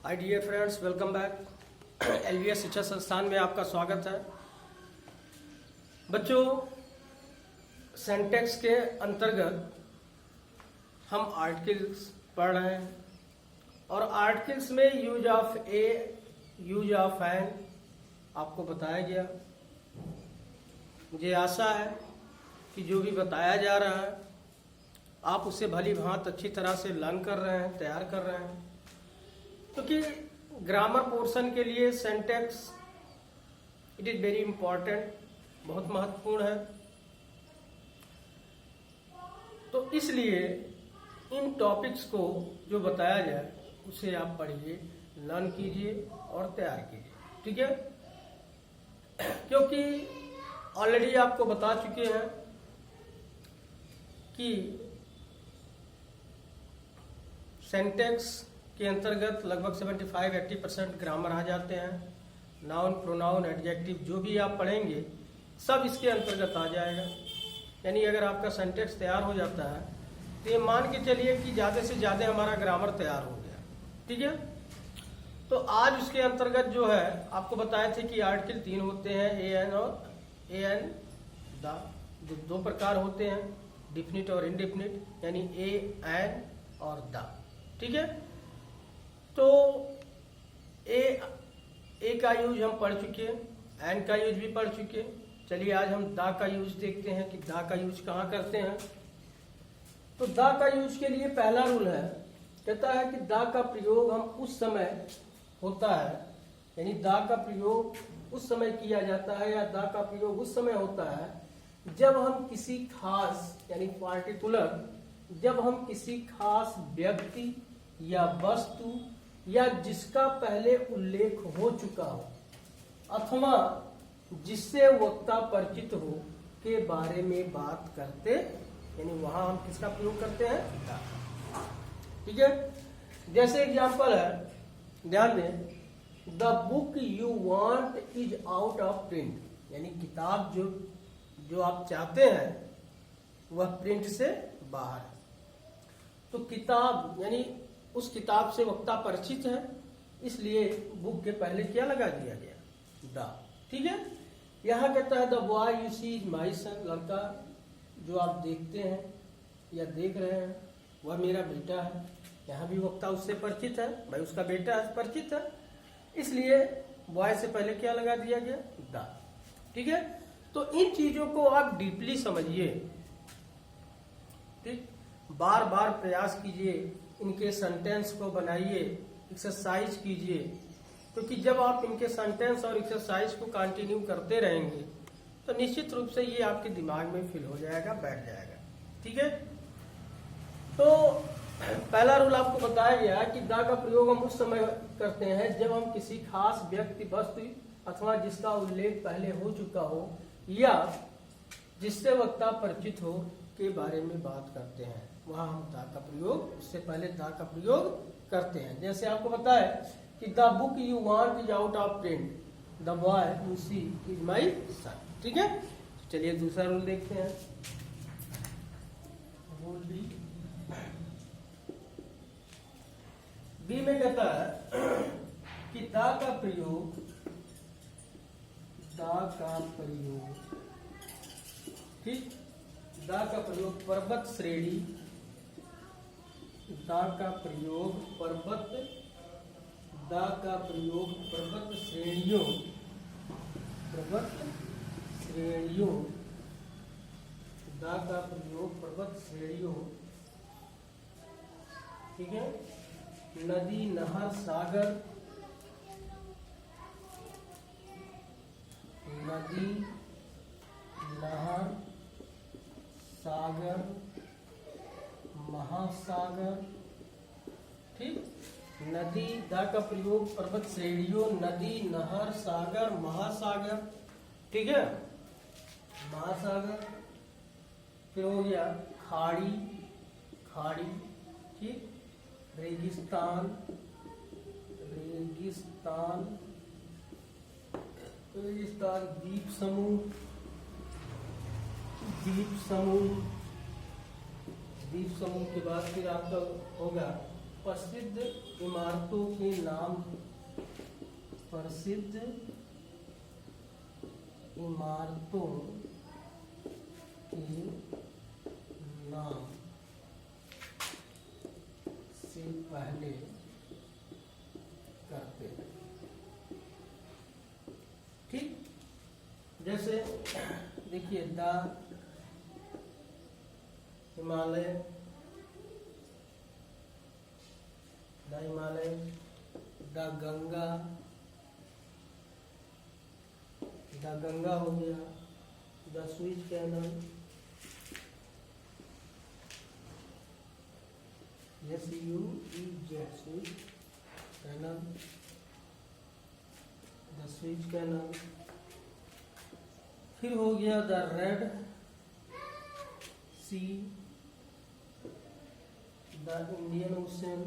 हाय dear friends, welcome back. LVS शिक्षा संस्थान में आपका स्वागत है। बच्चों, सेंटेक्स के अंतर्गत हम आर्टिकल्स पढ़ रहे हैं और आर्टिकल्स में use of a, use of an आपको बताया गया। मुझे आशा है कि जो भी बताया जा रहा है आप उसे भली भांति अच्छी तरह से लर्न कर रहे हैं, तैयार कर रहे हैं, क्योंकि ग्रामर पोर्शन के लिए सेंटेक्स इट इज वेरी इंपॉर्टेंट, बहुत महत्वपूर्ण है। तो इसलिए इन टॉपिक्स को जो बताया जाए उसे आप पढ़िए, लर्न कीजिए और तैयार कीजिए, ठीक है। क्योंकि ऑलरेडी आपको बता चुके हैं कि सेंटेक्स के अंतर्गत लगभग 75-80% ग्रामर आ जाते हैं। नाउन, प्रोनाउन, एडजेक्टिव जो भी आप पढ़ेंगे सब इसके अंतर्गत आ जाएगा। यानी अगर आपका सेंटेक्स तैयार हो जाता है तो ये मान के चलिए कि ज़्यादा से ज़्यादा हमारा ग्रामर तैयार हो गया, ठीक है। तो आज उसके अंतर्गत जो है आपको बताए थे कि आर्टिकल 3 होते हैं, ए एन और ए एन द, जो दो प्रकार होते हैं, डिफिनिट और इनडिफिनिट, यानी ए एन और द, ठीक है। तो ए का यूज हम पढ़ चुके हैं, एन का यूज भी पढ़ चुके हैं। चलिए आज हम दा का यूज देखते हैं कि दा का यूज कहाँ करते हैं। तो दा का यूज के लिए पहला रूल है, कहता है कि दा का प्रयोग हम उस समय होता है, यानी दा का प्रयोग उस समय किया जाता है या दा का प्रयोग उस समय होता है जब हम किसी खास, यानी पार्टिकुलर, जब हम किसी खास व्यक्ति या वस्तु या जिसका पहले उल्लेख हो चुका हो अथवा जिससे वक्ता परिचित हो के बारे में बात करते, यानी वहां हम किसका प्रयोग करते हैं, ठीक है। जैसे एग्जांपल है, ध्यान दें, the book you want is out of print, यानी किताब जो आप चाहते हैं वह प्रिंट से बाहर है। तो किताब यानी उस किताब से वक्ता परिचित है, इसलिए बुक के पहले क्या लगा दिया गया, द, ठीक है। यहाँ कहता है the boy you see is my son, लड़का जो आप देखते हैं या देख रहे हैं वह मेरा बेटा है। यहाँ भी वक्ता उससे परिचित है, भाई उसका बेटा है, परिचित है, इसलिए बॉय से पहले क्या लगा दिया गया, द, ठीक है। तो इन चीजों को आप डीपली समझिए, ठीक, बार बार प्रयास कीजिए, इनके सेंटेंस को बनाइए, एक्सरसाइज कीजिए, क्योंकि जब आप इनके सेंटेंस और एक्सरसाइज को कंटिन्यू करते रहेंगे तो निश्चित रूप से ये आपके दिमाग में फिल हो जाएगा, बैठ जाएगा, ठीक है। तो पहला रूल आपको बताया गया कि दा का प्रयोग हम उस समय करते हैं जब हम किसी खास व्यक्ति, वस्तु अथवा जिसका उल्लेख पहले हो चुका हो या जिससे वक्ता परिचित हो के बारे में बात करते हैं, वहां हम दा का प्रयोग, उससे पहले दा का प्रयोग करते हैं। जैसे आपको पता है कि the book you want is out of print, the boy you see is my son, ठीक है। चलिए दूसरा रूल देखते हैं, रूल बी में कहता है कि दा का प्रयोग, ठीक, दा का प्रयोग पर्वत श्रेणी, दा का प्रयोग पर्वत, दा का प्रयोग पर्वत श्रेणियों, दा का प्रयोग पर्वत श्रेणियों, ठीक है, नदी, नहर, सागर, नदी, नहर, सागर, महासागर, ठीक, नदी, दा का प्रयोग पर्वत श्रेणियों, नदी, नहर, सागर, महासागर, ठीक है, महासागर। फिर हो गया खाड़ी, ठीक, रेगिस्तान, द्वीप समूह, द्वीप समूह के बाद फिर आपका होगा प्रसिद्ध इमारतों के नाम, प्रसिद्ध इमारतों के नाम से पहले करते हैं। ठीक, जैसे देखिए the Himalaya, the Ganga, the Ganga हो गया, the Suez canal, SUEZ Suez canal, the Suez canal. फिर हो गया the Red Sea, the Indian Ocean,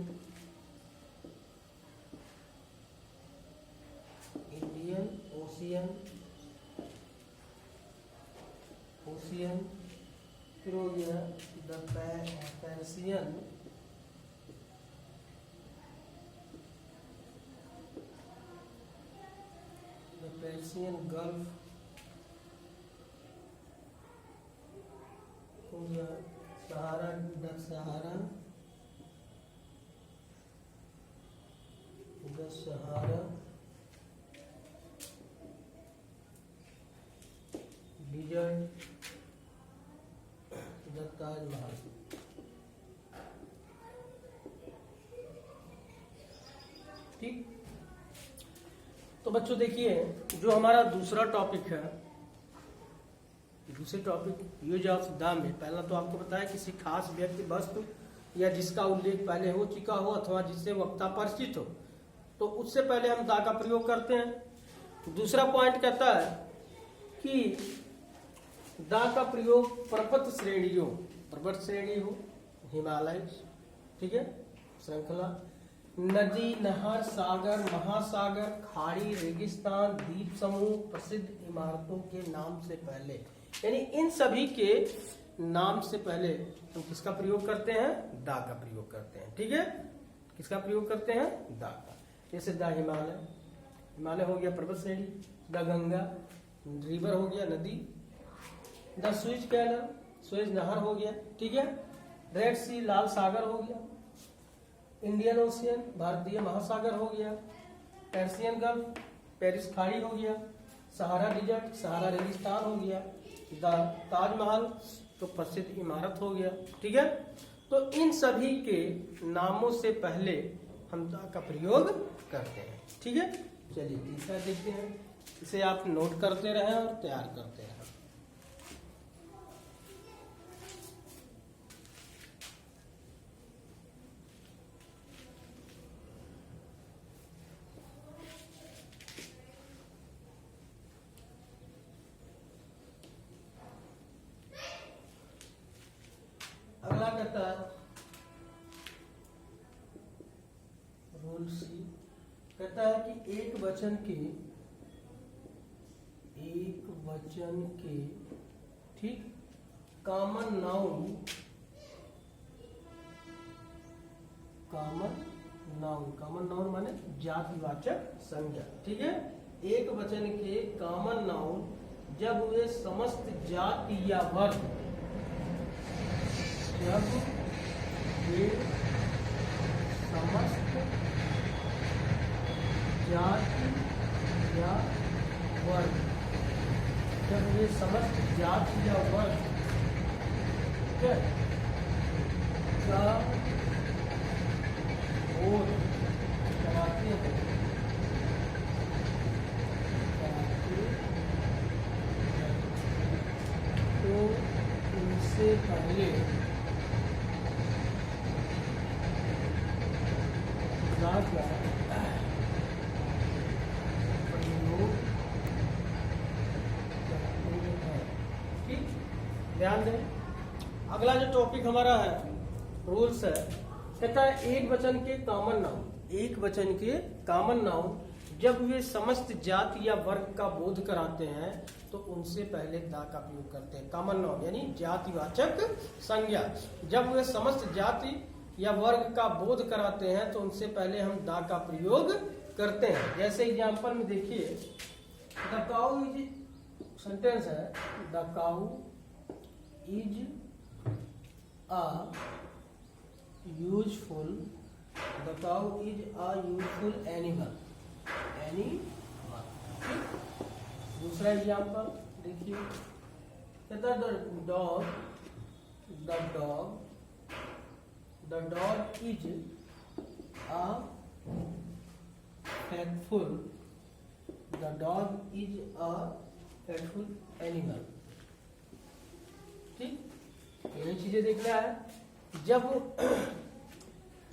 Indian Ocean, Ocean. फिर हो गया the Persian, the Persian Gulf, हो गया Sahara, the Sahara, the Sahara desert, the Taj. ठीक, तो बच्चों देखिए जो हमारा दूसरा टॉपिक है, दूसरे टॉपिक यूज ऑफ द में पहला तो आपको बताया किसी खास व्यक्ति, वस्तु या जिसका उल्लेख पहले हो चुका हो अथवा जिससे वक्ता परिचित हो, तो उससे पहले हम द का प्रयोग करते हैं। दूसरा पॉइंट कहता है कि द का प्रयोग पर्वत श्रेणियों, पर्वत श्रेणी हो, हिमालय, ठीक है, श्रृंखला, नदी, नहर, सागर, महासागर, खाड़ी, रेगिस्तान, द्वीप समूह, प्रसिद्ध इमारतों के नाम से पहले, यानी इन सभी के नाम से पहले हम किसका प्रयोग करते हैं? द का प्रयोग करते हैं। ठीक है, किसका प्रयोग करते हैं? द का। जैसे द हिमालय, हिमालय हो गया पर्वत श्रेणी, द गंगा रिवर हो गया नदी, द स्विच कैनल स्विच नहर हो गया, ठीक है, रेड सी लाल सागर हो गया, इंडियन ओशियन भारतीय महासागर हो गया, पर्सियन गल्फ पेरिस खाड़ी हो गया, सहारा डिजर्ट सहारा रेगिस्तान हो गया, द ताजमहल तो प्रसिद्ध इमारत हो गया। ठीक है, तो इन सभी के नामों से पहले हम द का प्रयोग करते हैं। ठीक है, चलिए तीसरा देखते हैं, इसे आप नोट करते रहें और तैयार करते रहें। अगला कहता है रूल सी, कहता है कि एक वचन के ठीक कॉमन नाउन माने जातिवाचक संज्ञा। ठीक है, एक वचन के कॉमन नाउन जब वे समस्त जाति या वर्ग, जब वे समस्त जाति या वर्ग, जब वे समस्त जाति या वर्ग का बोध कराते हैं, तो उनसे पहले ध्यान दें। अगला जो टॉपिक हमारा है रूल्स है, कहता है एक वचन के कॉमन नाउन, एक वचन के कॉमन नाउन जब वे समस्त जाति या वर्ग का बोध कराते हैं तो उनसे पहले द का प्रयोग करते हैं। कॉमन नाउन यानी जातिवाचक संज्ञा, जब वे समस्त जाति या वर्ग का बोध कराते हैं तो उनसे पहले हम द का प्रयोग करते हैं। जैसे एग्जाम्पल में देखिए, द काउ इज, सेंटेंस है, the cow is a useful, the cow is a useful animal, दूसरा एग्जाम्पल देखिए, कहता है the dog is a faithful, the dog is a faithful animal। ठीक, यही चीजें देख रहा है। जब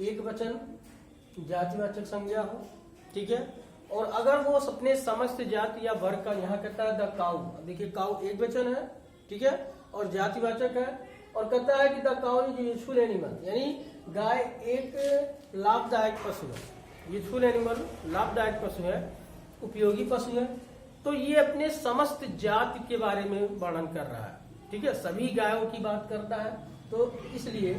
एक वचन जातिवाचक संज्ञा हो, ठीक है, और अगर वो अपने समस्त जाति या वर्ग का, यहाँ कहता है द काउ, देखिए काउ एक वचन है, ठीक है, और जातिवाचक है, और कहता है कि the cow is useful animal, यानी गाय एक लाभदायक पशु है, यूजफुल एनिमल लाभदायक पशु है, उपयोगी पशु है। तो ये अपने समस्त जाति के बारे में वर्णन कर रहा है, ठीक है, सभी गायों की बात करता है। तो इसलिए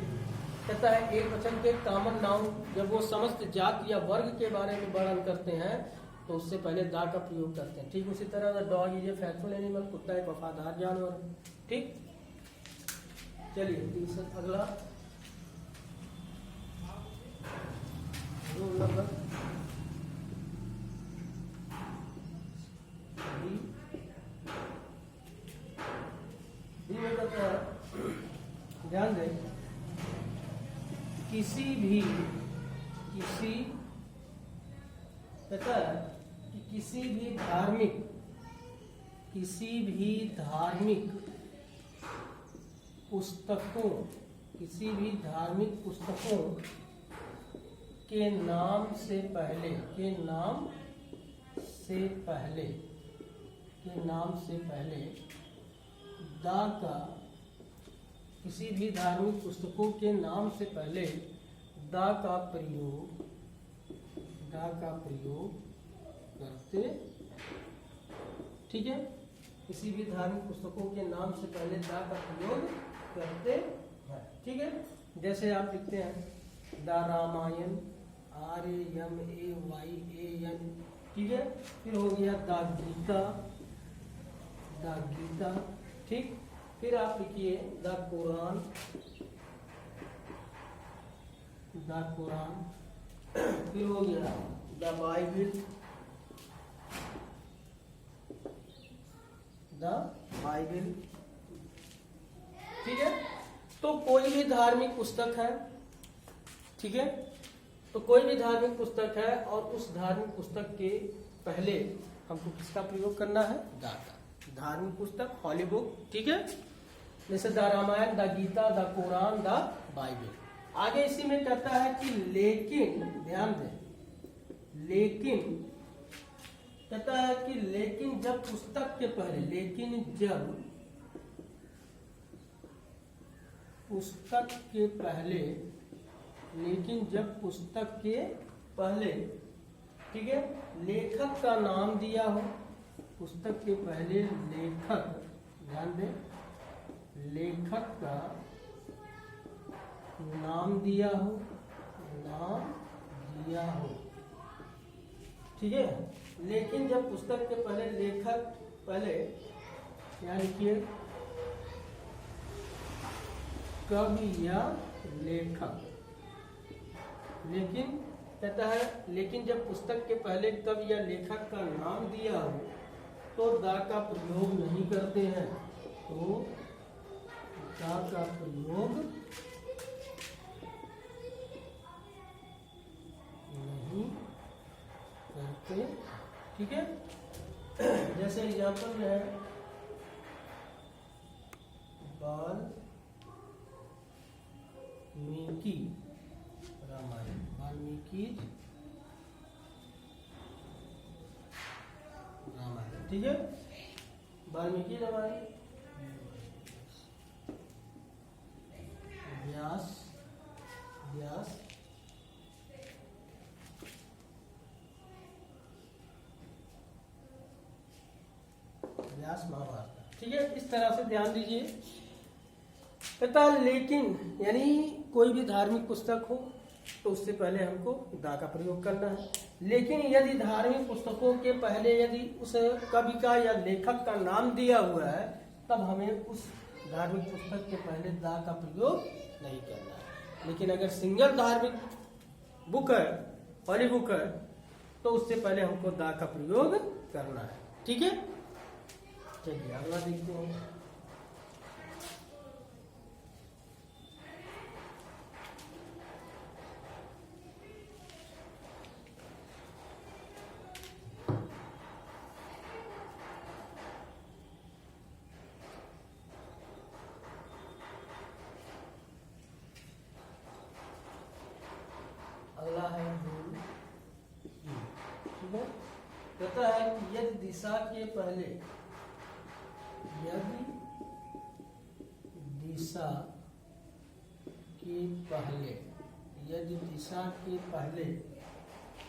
कहता है एक वचन के कॉमन नाउन जब वो समस्त जाति या वर्ग के बारे में वर्णन करते हैं तो उससे पहले दा का प्रयोग करते हैं। ठीक उसी तरह the dog is a faithful animal, कुत्ता एक वफादार जानवर है। ठीक, चलिए तीसरा अगला रूल नंबर डी में कहता है, ध्यान दें, किसी भी कहता है कि किसी भी धार्मिक पुस्तकों के नाम से पहले दा का, किसी भी धार्मिक पुस्तकों के नाम से पहले दा का प्रयोग करते, ठीक है, किसी भी धार्मिक पुस्तकों के नाम से पहले दा का प्रयोग करते हैं। ठीक है, जैसे आप लिखते हैं द रामायण, RAMAYAN, ठीक है, फिर हो गया द गीता, ठीक, फिर आप लिखिए द कुरान, फिर हो गया द बाइबिल, ठीक है। तो कोई भी धार्मिक पुस्तक है, ठीक है, तो कोई भी धार्मिक पुस्तक है और उस धार्मिक पुस्तक के पहले हमको किसका प्रयोग करना है? दा का। धार्मिक पुस्तक, हॉली बुक, ठीक है, जैसे the Ramayana, the Gita, the Quran, the Bible. आगे इसी में कहता है कि लेकिन, ध्यान दें, लेकिन कहता है कि लेकिन जब पुस्तक के पहले, लेकिन जब पुस्तक के पहले, ठीक है, लेखक का नाम दिया हो, पुस्तक के पहले लेखक, ध्यान दें, लेखक का नाम दिया हो, ठीक है। लेकिन जब पुस्तक के पहले लेखक, पहले यहाँ लिखिए कवि या लेखक, लेकिन कहता है लेकिन जब पुस्तक के पहले कवि या लेखक का नाम दिया हो तो दा का प्रयोग नहीं करते हैं, तो दा का प्रयोग नहीं करते, ठीक है। जैसे एग्जाम्पल में है वाल्मीकि रामायण, वाल्मीकि रामायण, ठीक है, वाल्मीकि रामायण, व्यास महाभारत, ठीक है। इस तरह से ध्यान दीजिए, कहता है लेकिन, यानी कोई भी धार्मिक पुस्तक हो तो उससे पहले हमको दा का प्रयोग करना है। लेकिन यदि धार्मिक पुस्तकों के पहले यदि उस कवि का या लेखक का नाम दिया हुआ है तब हमें उस धार्मिक पुस्तक के पहले दा का प्रयोग नहीं करना है। लेकिन अगर सिंगल धार्मिक बुक है, हॉली बुक है, तो उससे पहले हमको दा का प्रयोग करना है। ठीक है, चलिए अगला देखते हैं। अगला है रूल। ठीक है, कहता है कि यदि दिशा के पहले, यदि दिशा के पहले, यदि दिशा के पहले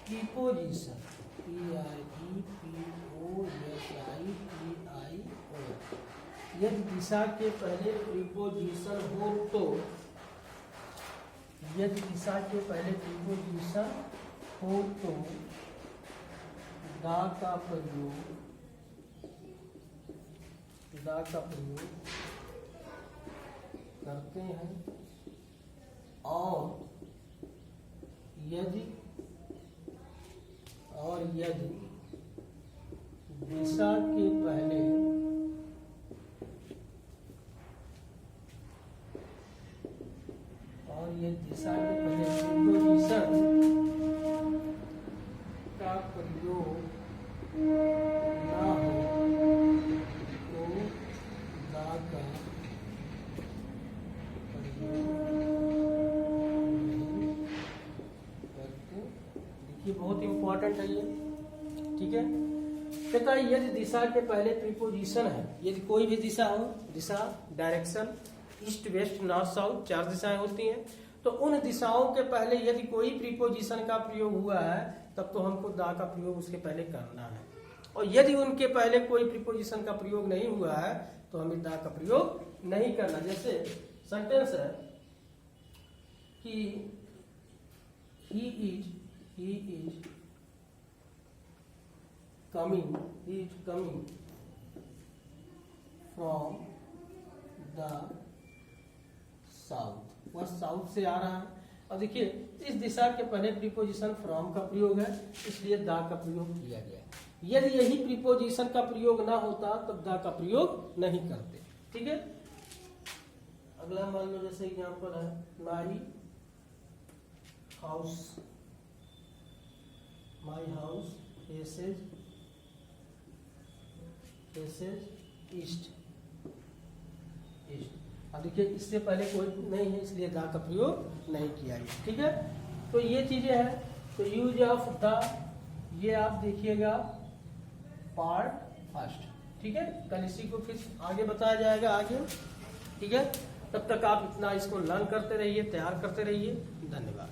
प्रीपोजिशन, PREPOSITIO, यदि दिशा के पहले प्रीपोजिशन हो तो, यदि दिशा के पहले प्रीपोजिशन हो तो दा का प्रयोग करते हैं। और यदि दिशा के पहले प्रीपोजिशन का प्रयोग ना हो तो दा का प्रयोग नहीं करते। देखिए बहुत इंपॉर्टेंट है ये। ठीक है, कहता है यदि दिशा के पहले प्रीपोजिशन है, यदि कोई भी दिशा हो, दिशा direction east west north south 4 दिशाएं होती हैं, तो उन दिशाओं के पहले यदि कोई प्रीपोजिशन का प्रयोग हुआ है तब तो हमको दा का प्रयोग उसके पहले करना है। और यदि उनके पहले कोई प्रीपोजिशन का प्रयोग नहीं हुआ है तो हमें दा का प्रयोग नहीं करना। जैसे सेंटेंस है कि he is coming from the south, वह साउथ से आ रहा है। और देखिए इस दिशा के पहले प्रीपोजिशन फ्रॉम का प्रयोग है, इसलिए दा का प्रयोग किया गया। यदि यही प्रीपोजिशन का प्रयोग ना होता तब दा का प्रयोग नहीं करते। ठीक है, अगला मान लो जैसे एग्जाम्पल है माई हाउस फेसेस ईस्ट। अब देखिए इससे पहले कोई नहीं है इसलिए दा का प्रयोग नहीं किया गया। ठीक है, तो ये चीजें हैं। तो यूज ऑफ द, ये आप देखिएगा पार्ट फर्स्ट। ठीक है, कल इसी को फिर आगे बताया जाएगा आगे। ठीक है, तब तक आप इतना इसको लर्न करते रहिए, तैयार करते रहिए। धन्यवाद।